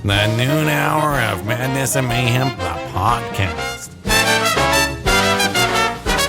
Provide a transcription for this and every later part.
The noon hour of Madness and Mayhem, the podcast.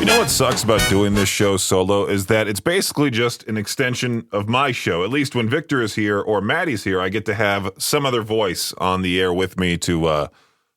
You know what sucks about doing this show solo is that it's basically just an extension of my show. At least when Victor is here or Maddie's here, I get to have some other voice on the air with me to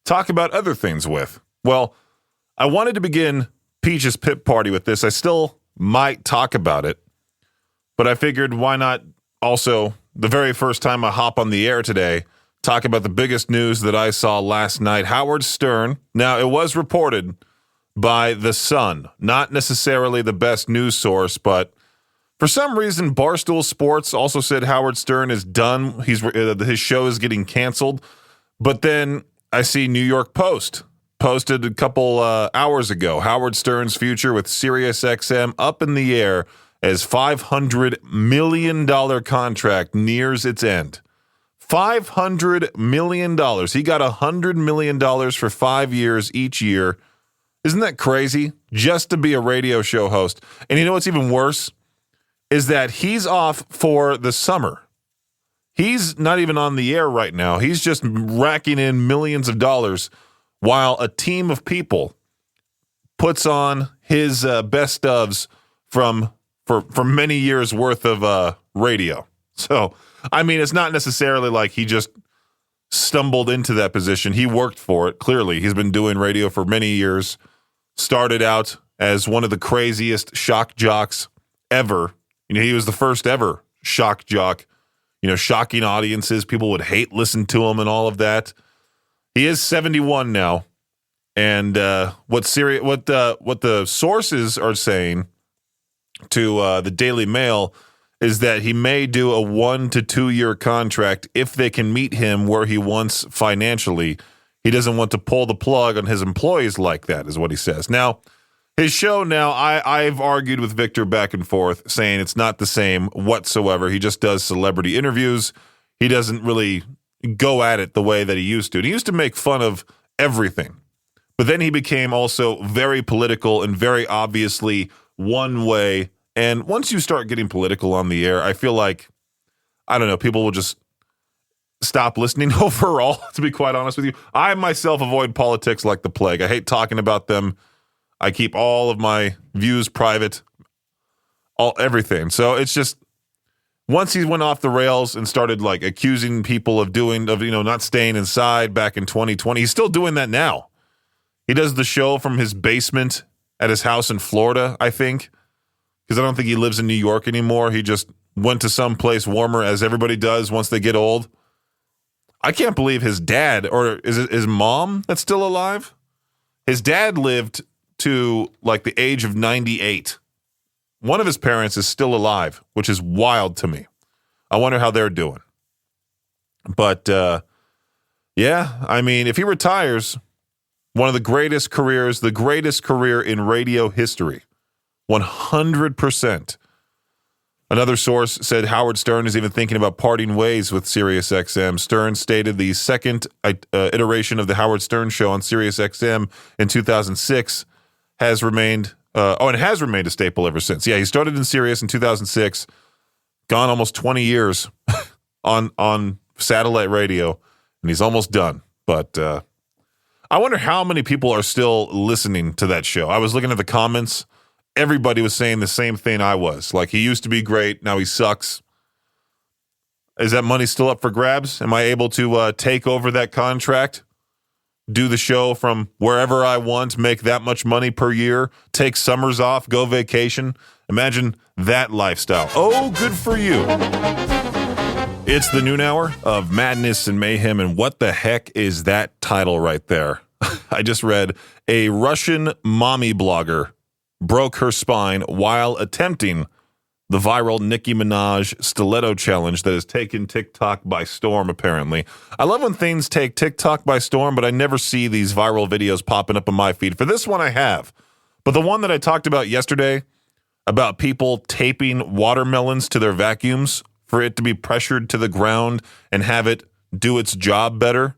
talk about other things with. Well, I wanted to begin Peach's Pip Party with this. I still might talk about it, but I figured why not also, the very first time I hop on the air today, talk about the biggest news that I saw last night. Howard Stern. Now, it was reported by The Sun, not necessarily the best news source, but for some reason, Barstool Sports also said Howard Stern is done. His show is getting canceled. But then I see New York Post posted a couple hours ago, Howard Stern's future with SiriusXM up in the air as $500 million contract nears its end. $500 million. He got $100 million for 5 years each year. Isn't that crazy? Just to be a radio show host. And you know what's even worse? Is that he's off for the summer. He's not even on the air right now. He's just racking in millions of dollars while a team of people puts on his best ofs for many years worth of radio. So, I mean, it's not necessarily like he just stumbled into that position. He worked for it. Clearly, he's been doing radio for many years. Started out as one of the craziest shock jocks ever. You know, he was the first ever shock jock. You know, shocking audiences. People would listen to him and all of that. He is 71 now, and what the sources are saying to the Daily Mail is that he may do a 1 to 2 year contract if they can meet him where he wants financially. He doesn't want to pull the plug on his employees like that, is what he says. Now, his show now, I've argued with Victor back and forth, saying it's not the same whatsoever. He just does celebrity interviews. He doesn't really go at it the way that he used to. And he used to make fun of everything. But then he became also very political and very obviously one way. And once you start getting political on the air, I feel like, I don't know, people will just stop listening overall, to be quite honest with you. I myself avoid politics like the plague. I hate talking about them. I keep all of my views private, everything. So it's just, once he went off the rails and started like accusing people of not staying inside back in 2020, he's still doing that now. He does the show from his basement at his house in Florida, I think, because I don't think he lives in New York anymore. He just went to some place warmer, as everybody does once they get old. I can't believe his dad, or is it his mom that's still alive? His dad lived to like the age of 98. One of his parents is still alive, which is wild to me. I wonder how they're doing. But, yeah, I mean, if he retires, one of the greatest careers, the greatest career in radio history, 100%. Another source said Howard Stern is even thinking about parting ways with SiriusXM. Stern stated the second iteration of the Howard Stern Show on SiriusXM in 2006 has remained it has remained a staple ever since. Yeah, he started in Sirius in 2006, gone almost 20 years on satellite radio, and he's almost done. But I wonder how many people are still listening to that show. I was looking at the comments. Everybody was saying the same thing I was. Like, he used to be great, now he sucks. Is that money still up for grabs? Am I able to take over that contract? Do the show from wherever I want, make that much money per year, take summers off, go vacation. Imagine that lifestyle. Oh, good for you. It's the noon hour of Madness and Mayhem, and what the heck is that title right there? I just read a Russian mommy blogger broke her spine while attempting the viral Nicki Minaj stiletto challenge that has taken TikTok by storm, apparently. I love when things take TikTok by storm, but I never see these viral videos popping up on my feed. For this one, I have. But the one that I talked about yesterday, about people taping watermelons to their vacuums for it to be pressured to the ground and have it do its job better,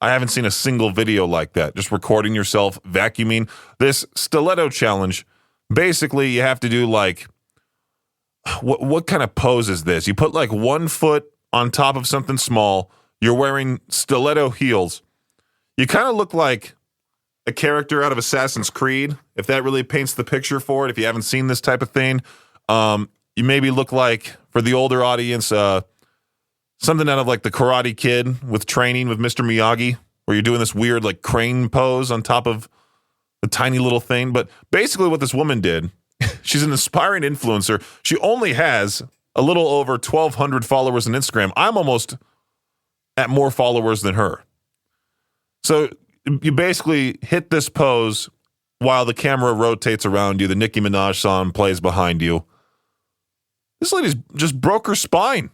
I haven't seen a single video like that. Just recording yourself vacuuming. This stiletto challenge, basically you have to do like, what kind of pose is this? You put like 1 foot on top of something small, You're wearing stiletto heels. You kind of look like a character out of Assassin's Creed, if that really paints the picture for it. If you haven't seen this type of thing, you maybe look like, for the older audience, something out of like the Karate Kid with Training with Mr. Miyagi, where you're doing this weird like crane pose on top of a tiny little thing. But basically what this woman did, she's an aspiring influencer. She only has a little over 1,200 followers on Instagram. I'm almost at more followers than her. So you basically hit this pose while the camera rotates around you. The Nicki Minaj song plays behind you. This lady's just broke her spine.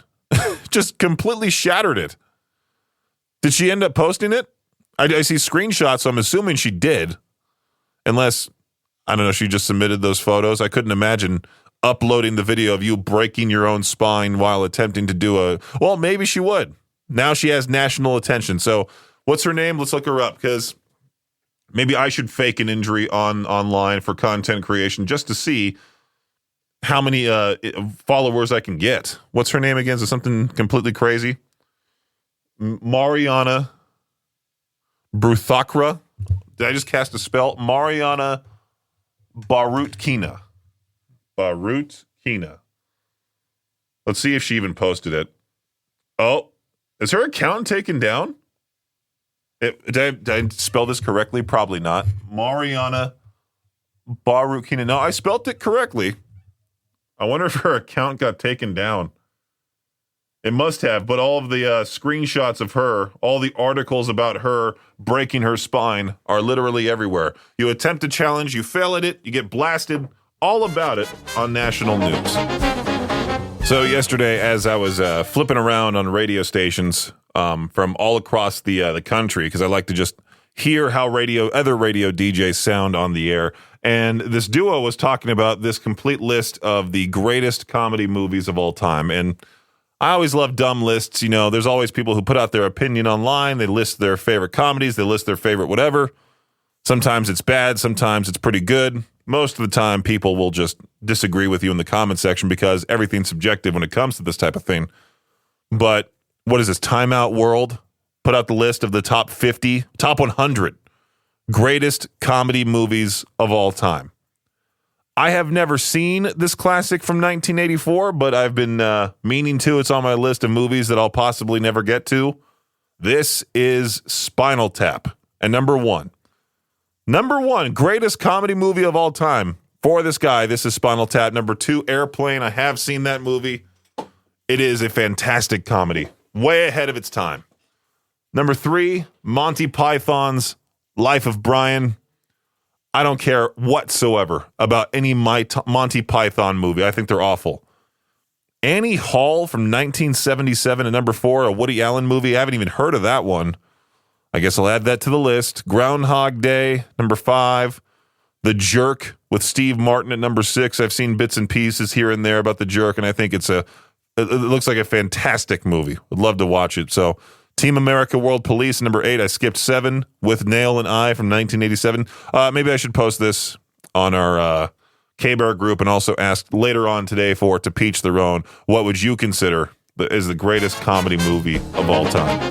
Just completely shattered it. Did she end up posting it? I see screenshots, so I'm assuming she did. Unless, I don't know, she just submitted those photos. I couldn't imagine uploading the video of you breaking your own spine while attempting to do well, maybe she would. Now she has national attention. So what's her name? Let's look her up, because maybe I should fake an injury online for content creation just to see how many followers I can get. What's her name again? Is it something completely crazy? Mariana Bruthakra. Did I just cast a spell? Mariana Barutkina. Barutkina. Let's see if she even posted it. Oh, is her account taken down? Did I spell this correctly? Probably not. Mariana Barutkina. No, I spelled it correctly. I wonder if her account got taken down. It must have, but all of the screenshots of her, all the articles about her breaking her spine are literally everywhere. You attempt a challenge, you fail at it, you get blasted, all about it on national news. So yesterday, as I was flipping around on radio stations from all across the country, because I like to just hear how other radio DJs sound on the air, and this duo was talking about this complete list of the greatest comedy movies of all time. And I always love dumb lists. You know, there's always people who put out their opinion online. They list their favorite comedies. They list their favorite whatever. Sometimes it's bad. Sometimes it's pretty good. Most of the time, people will just disagree with you in the comment section because everything's subjective when it comes to this type of thing. But what is this? Time Out World put out the list of the top 50, top 100 greatest comedy movies of all time. I have never seen this classic from 1984, but I've been meaning to. It's on my list of movies that I'll possibly never get to. This is Spinal Tap. And number one, greatest comedy movie of all time for this guy. This is Spinal Tap. Number two, Airplane. I have seen that movie. It is a fantastic comedy. Way ahead of its time. Number three, Monty Python's Life of Brian. I don't care whatsoever about any Monty Python movie. I think they're awful. Annie Hall from 1977 at number four, a Woody Allen movie. I haven't even heard of that one. I guess I'll add that to the list. Groundhog Day, number five. The Jerk with Steve Martin at number six. I've seen bits and pieces here and there about The Jerk, and I think it looks like a fantastic movie. Would love to watch it. So Team America World Police, number eight. I skipped seven with Nail and I from 1987. Maybe I should post this on our K-Bear group and also ask later on today for To Peach Their Own, what would you consider is the greatest comedy movie of all time?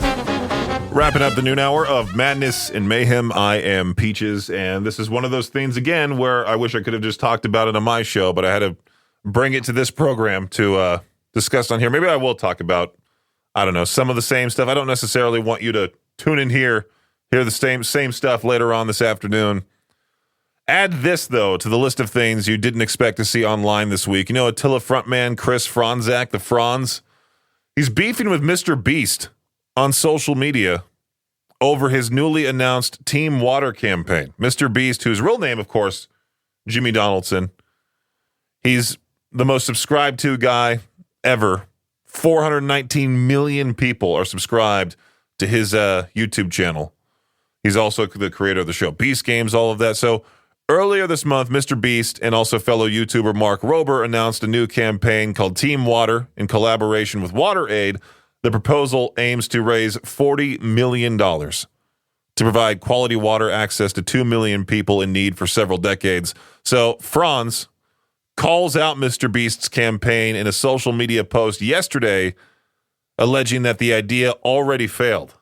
Wrapping up the noon hour of Madness and Mayhem, I am Peaches, and this is one of those things, again, where I wish I could have just talked about it on my show, but I had to bring it to this program to discuss on here. Maybe I will talk about, I don't know, some of the same stuff. I don't necessarily want you to tune in here, hear the same stuff later on this afternoon. Add this, though, to the list of things you didn't expect to see online this week. You know, Attila frontman Chris Fronzak, the Fronz, he's beefing with MrBeast on social media over his newly announced Team Water campaign. MrBeast, whose real name, of course, Jimmy Donaldson. He's the most subscribed to guy ever. 419 million people are subscribed to his YouTube channel. He's also the creator of the show Beast Games, all of that. So earlier this month, MrBeast and also fellow YouTuber Mark Rober announced a new campaign called Team Water in collaboration with WaterAid. The proposal aims to raise $40 million to provide quality water access to 2 million people in need for several decades. So Fronz calls out MrBeast's campaign in a social media post yesterday, alleging that the idea already failed.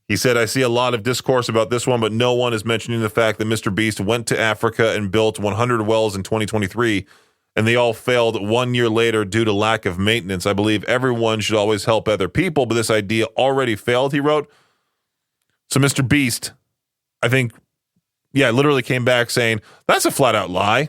He said, I see a lot of discourse about this one, but no one is mentioning the fact that MrBeast went to Africa and built 100 wells in 2023, and they all failed 1 year later due to lack of maintenance. I believe everyone should always help other people, but this idea already failed, he wrote. So MrBeast, I think, literally came back saying, that's a flat out lie.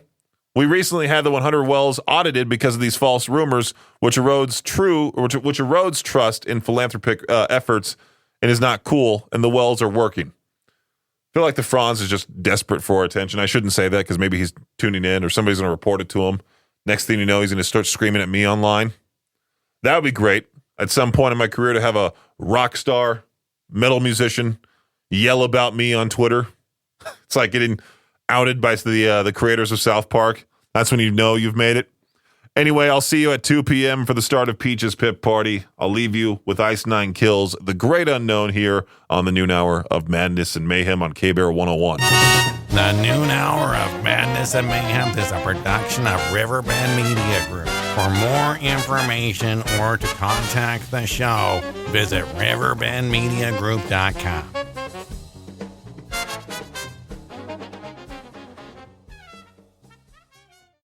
We recently had the 100 wells audited because of these false rumors, which erodes trust in philanthropic efforts and is not cool, and the wells are working. I feel like the Fronz is just desperate for attention. I shouldn't say that because maybe he's tuning in or somebody's going to report it to him. Next thing you know, he's going to start screaming at me online. That would be great at some point in my career to have a rock star metal musician yell about me on Twitter. It's like getting outed by the creators of South Park. That's when you know you've made it. Anyway, I'll see you at 2 p.m. for the start of Peach's Pip Party. I'll leave you with Ice Nine Kills, the great unknown, here on the noon hour of Madness and Mayhem on K-Bear 101. The noon hour of Madness and Mayhem is a production of Riverbend Media Group. For more information or to contact the show, visit riverbendmediagroup.com.